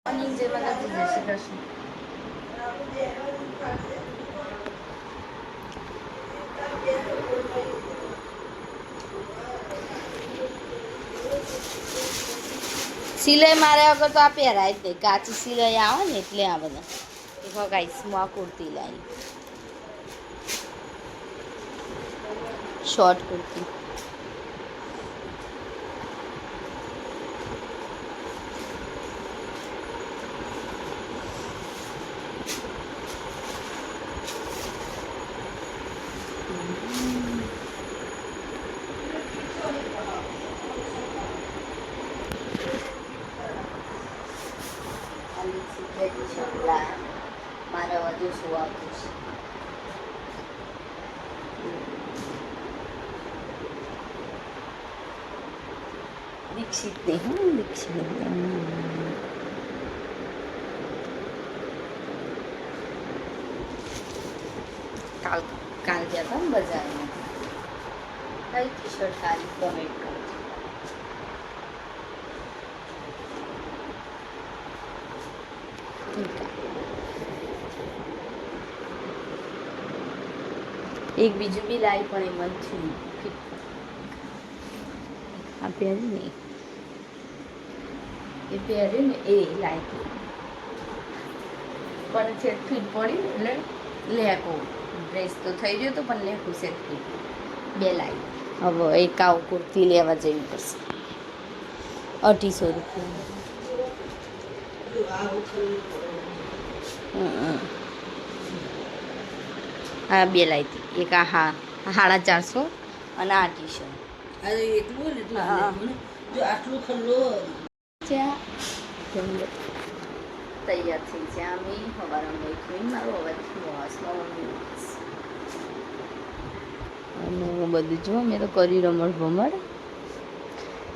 જય માતાજી, જય શ્રી કૃષ્ણ. સિલાઈ માર્યા વગર તો આ પહેરાય જ નહીં. કાચી સિલાઈ આવે ને એટલે આ બધા. દેખો ગાઈસ, હું આ કુર્તી લાવી, શોર્ટ કુર્તી. મારા વધુ શું આવતું છે. દીક્ષિત નહીં, હું દીક્ષિત કાલ ગયા હતા ને બજારમાં. કઈ ટી શર્ટ સારી કમેન્ટ કરો. એક બીજું બી લાવી પણ એમ જ થયું. આ પહેર્યું ને એ પહેર્યું ને એ લાવી પણ સેટ ફિટ પડ્યું એટલે લેકો ડ્રેસ તો થઈ ગયો તો પણ લેકું સેટ ફિટ બે લાવી. હવે એક આવું કુર્તી લેવા જવી પડશે. 250 રૂપિયા. આ બે લાવી હતી. એક આ 450 અને આ ટી શર્ટ. તૈયાર થઈ છે. અમે સવારમાં બેઠી મારો અવાજ અને બધું જો મેં તો કરી રમણ ભમણ.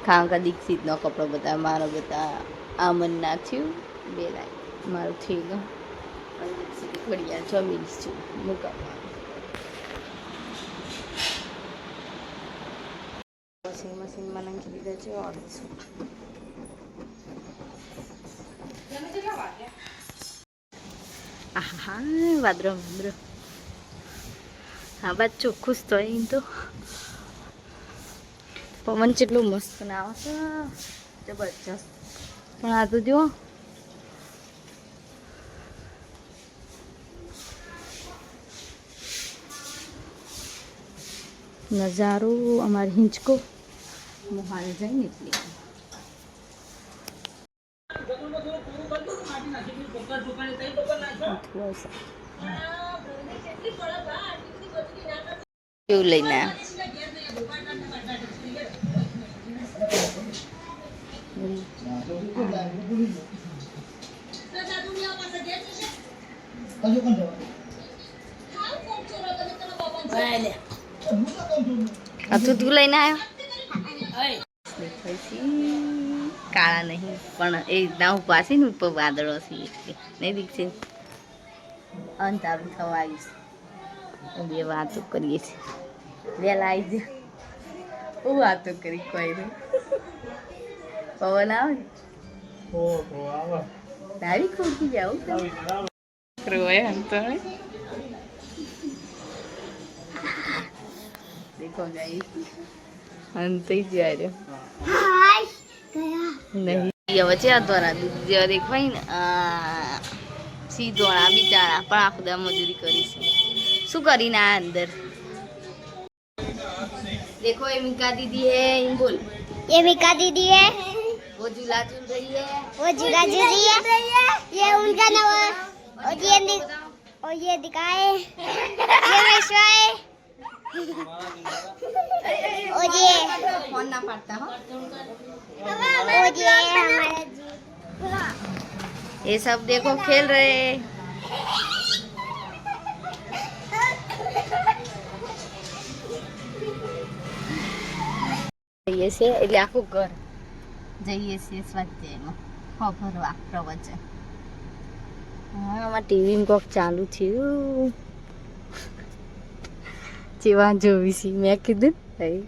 ખાંકા દીક્ષિતનો કપડો બધા મારો બધા આમન નાખ્યું. બે લાવી મારું થઈ ગયું. અને દીક્ષિત ઘડિયાળ જમીશ છું મૂકવા. વોશિંગ મશીનમાં નાખી દીધા છે. ઓળીશું. હા વાદરો વાદરો. હા બાદ ચોખ્ખું જ તો એમ તો પવન કેટલું મસ્ત ને આવે છે. જબરજસ્ત. પણ આ તો જુઓ નજારો. અમારે હિંચકો મોહાલ જાય ને એટલે કેવું લઈને તું લઈને આવ્યો. કાળા નહીં પણ એ રીતના ઉભા છે ને ઉપર વાદળો છે એટલે નહીં દીક્ષે અંધારું થવા આવીશ. બે વાતો કરીએ છીએ. વહેલા આવી જાય. હું વાતો કરી કોઈ નહીં. પવન આવે ને તારી ખોટી જાઉં રોય અંતો દેખો ગાઈસ અંતે જાય રે નહીં. હવે છે આ દ્વારા દૂધ જેવા દેખાય ને સીધોણા બિચારા પણ આખું દા મજૂરી કરી છે. શું કરીને આ અંદર देखो ये मिका दीदी है. इन बोल. ये मिका दीदी है. वो झूला झूल रही है. वो झूला झूल रही है. ये उनका नाम है. और ये दिखाए. ये विश्वा है. और ये फोन ना पड़ता हो. और ये हमारा ये सब देखो खेल रहे. જઈએ છીએ એટલે આખું ઘર જઈએ છીએ સ્વાધ્યાયમાં ફરવા પ્રવચન. હા આમાં ટીવીમાં કોક ચાલુ થયું જેવા જોવી છે મેં કીધું ભાઈ